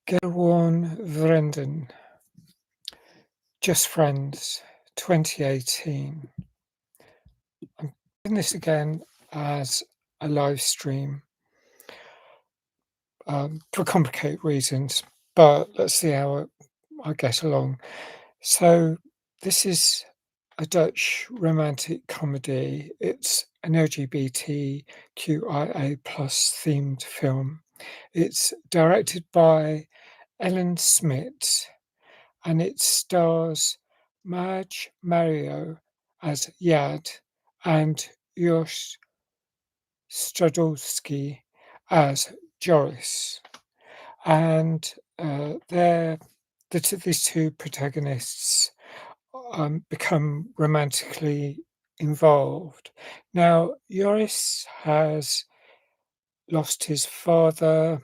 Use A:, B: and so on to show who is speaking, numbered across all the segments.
A: Gerwoon Vrienden, Just Friends, 2018. I'm doing this again as a live stream for complicated reasons, but let's see how I get along. So, this is a Dutch romantic comedy. It's an LGBTQIA plus themed film. It's directed by Ellen Smit and it stars Marge Mario as Yad and Josh Stradowski as Joris. And these two protagonists become romantically involved. Now, Joris has lost his father.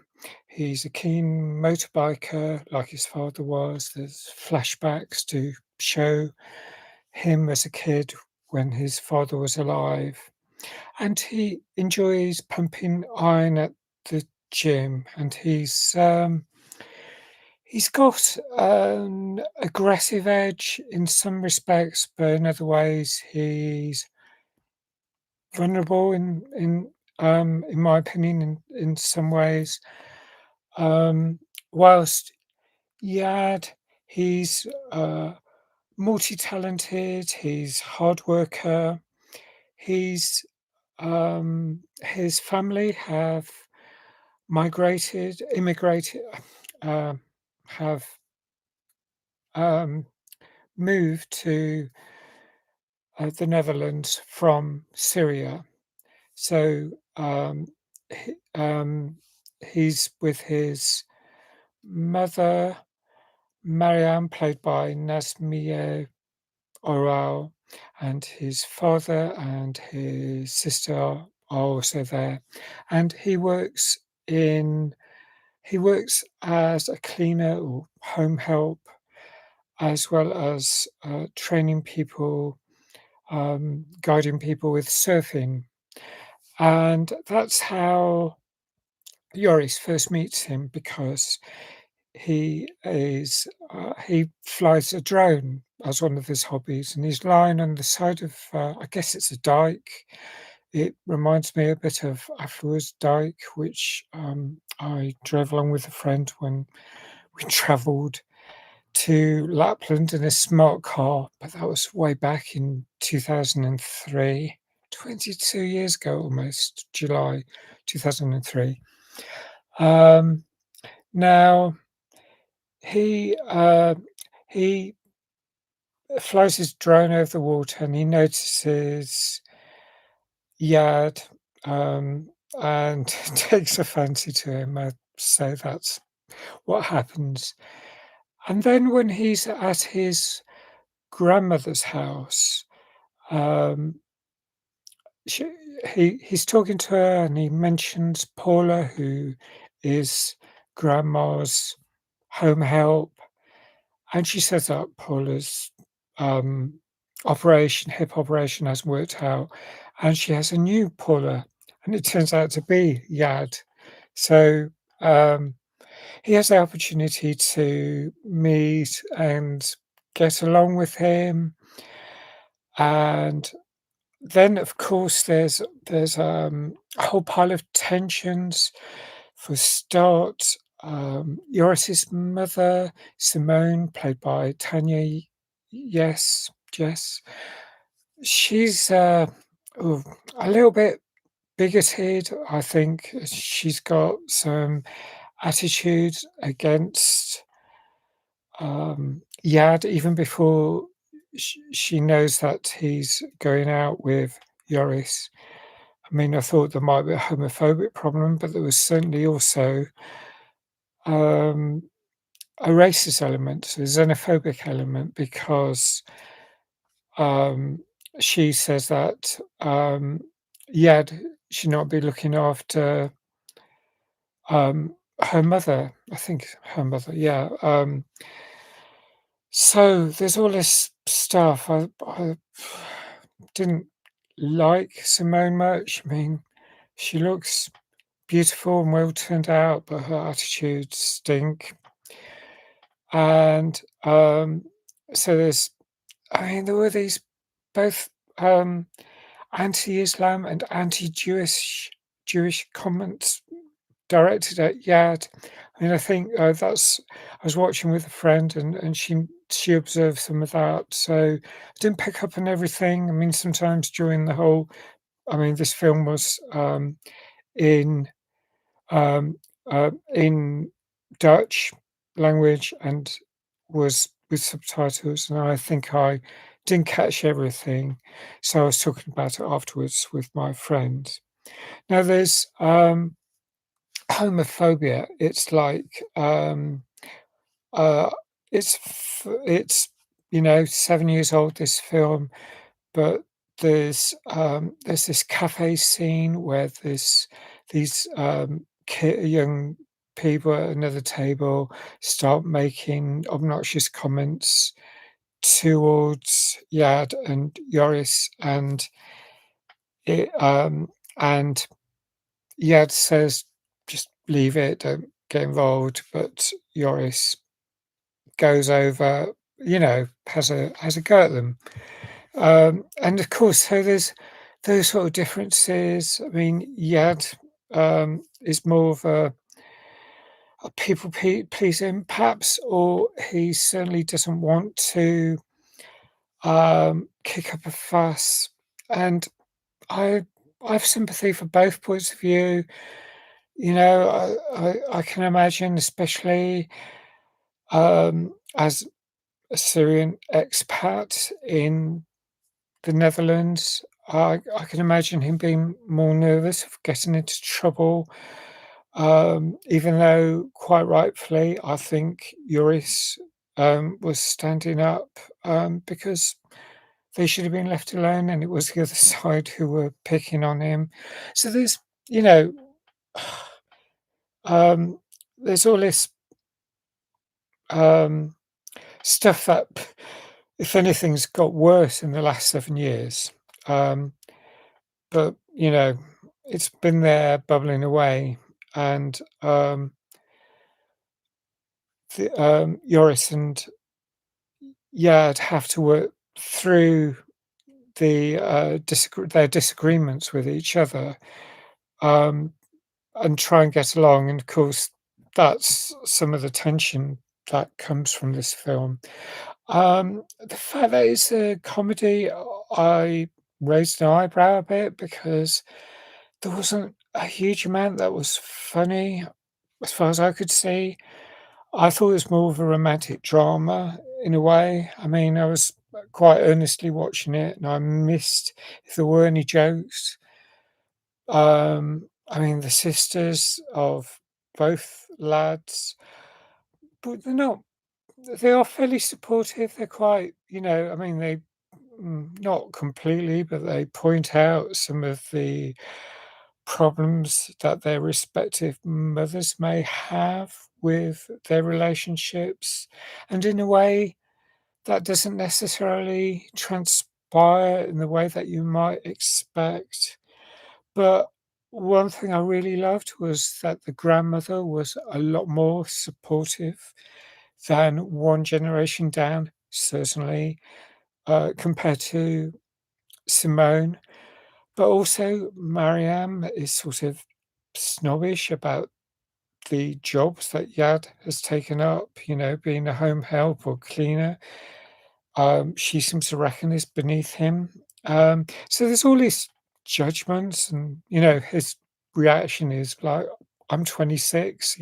A: He's a keen motorbiker like his father was. There's flashbacks to show him as a kid when his father was alive. And he enjoys pumping iron at the gym, and he's got an aggressive edge in some respects, but in other ways he's vulnerable in my opinion, in some ways. Whilst Yad, he's multi-talented, he's hard worker. He's his family have immigrated, uh, have moved to the Netherlands from Syria. So he, he's with his mother, Marianne, played by Nazmiye Oral, and his father and his sister are also there. And he works as a cleaner or home help, as well as training people, guiding people with surfing. And that's how Joris first meets him, because he flies a drone as one of his hobbies, and he's lying on the side of I guess it's a dike. It reminds me a bit of Aflua's dike, which I drove along with a friend when we travelled to Lapland in a smart car, but that was way back in 2003, 22 years ago almost, July 2003. Now he flies his drone over the water and he notices Yad and takes a fancy to him. I'd say that's what happens. And then when he's at his grandmother's house, um, she, he's talking to her and he mentions Paula, who is grandma's home help. And she says that Paula's hip operation hasn't worked out, and she has a new Paula, and it turns out to be Yad. So he has the opportunity to meet and get along with him, and then of course there's a whole pile of tensions. For a start, Joris's mother, Simone, played by Tanya Jess, she's a little bit bigoted. I think she's got some attitude against Yad even before she knows that he's going out with Joris. I mean, I thought there might be a homophobic problem, but there was certainly also a racist element, a xenophobic element, because she says that Yad should not be looking after her mother. I think her mother, yeah. So there's all this stuff. I didn't like Simone much. I mean, she looks beautiful and well turned out, but her attitudes stink. and, so there's I mean, there were these both, anti-Islam and anti-Jewish comments directed at Yad. I mean, I think, that's I was watching with a friend and she observed some of that, so I didn't pick up on everything. I mean, sometimes during the whole I mean, this film was, in, um, in Dutch language and was with subtitles, and I think I didn't catch everything, so I was talking about it afterwards with my friend. Now there's, homophobia. It's like, uh, it's, 7 years old, this film, but there's this cafe scene where there's these, young people at another table start making obnoxious comments towards Yad and Joris, it, and Yad says, "Just leave it, don't get involved," but Joris goes over, has a go at them. And of course, so there's those sort of differences. I mean, Yad, is more of a people pleaser, perhaps, or he certainly doesn't want to, kick up a fuss. And I I have sympathy for both points of view. I can imagine, especially, as a Syrian expat in the Netherlands, I can imagine him being more nervous of getting into trouble, even though quite rightfully, I think Joris, was standing up, because they should have been left alone, and it was the other side who were picking on him. So you know, um, there's all this, um, stuff that, if anything's got worse in the last 7 years. Um But, it's been there bubbling away, and, Joris and Yad have to work through their disagreements with each other, um, and try and get along, and of course, that's some of the tension that comes from this film. The fact that it's a comedy, I raised an eyebrow a bit because there wasn't a huge amount that was funny as far as I could see. I thought it was more of a romantic drama in a way. I mean, I was quite earnestly watching it and I missed if there were any jokes. I mean, the sisters of both lads, but they are fairly supportive. They're quite, I mean, they not completely, but they point out some of the problems that their respective mothers may have with their relationships. And in a way, that doesn't necessarily transpire in the way that you might expect. But one thing I really loved was that the grandmother was a lot more supportive than one generation down, certainly, compared to Simone. But also, Mariam is sort of snobbish about the jobs that Yad has taken up, being a home help or cleaner. She seems to reckon is beneath him. So there's all these judgments, and his reaction is like, "I'm 26."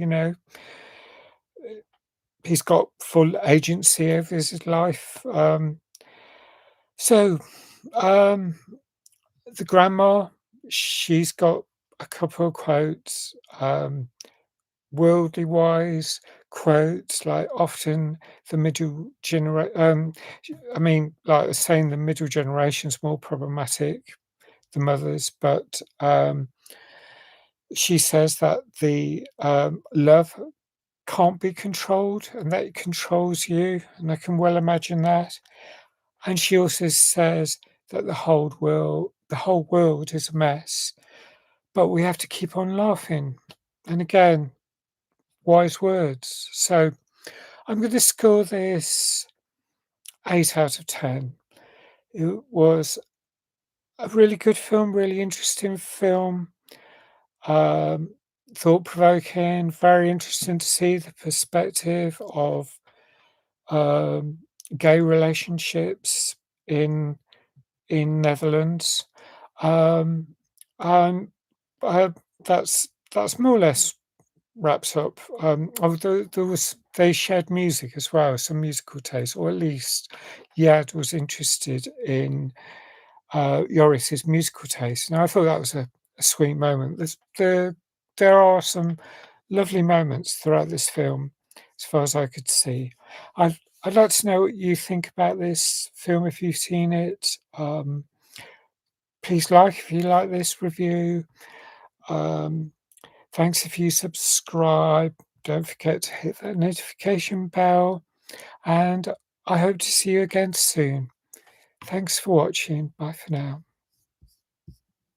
A: He's got full agency over his life. So um, the grandma, she's got a couple of quotes. Worldly wise quotes, like often the middle I mean, like I was saying, the middle generation's more problematic, the mothers, but, she says that the, love can't be controlled and that it controls you, and I can well imagine that. And she also says that the whole world is a mess, but we have to keep on laughing. And again, wise words. So I'm gonna score this 8 out of 10. It was a really good film, really interesting film, um, thought-provoking, very interesting to see the perspective of, um, gay relationships in Netherlands. Um, and, uh, that's more or less wraps up. Oh, there was they shared music as well, some musical taste, or at least Yad was interested in Joris's musical taste, and I thought that was a sweet moment. There are some lovely moments throughout this film, as far as I could see. I'd like to know what you think about this film if you've seen it. Please like if you like this review. Um, Thanks if you subscribe. Don't forget to hit that notification bell, and I hope to see you again soon. Thanks for watching. Bye for now.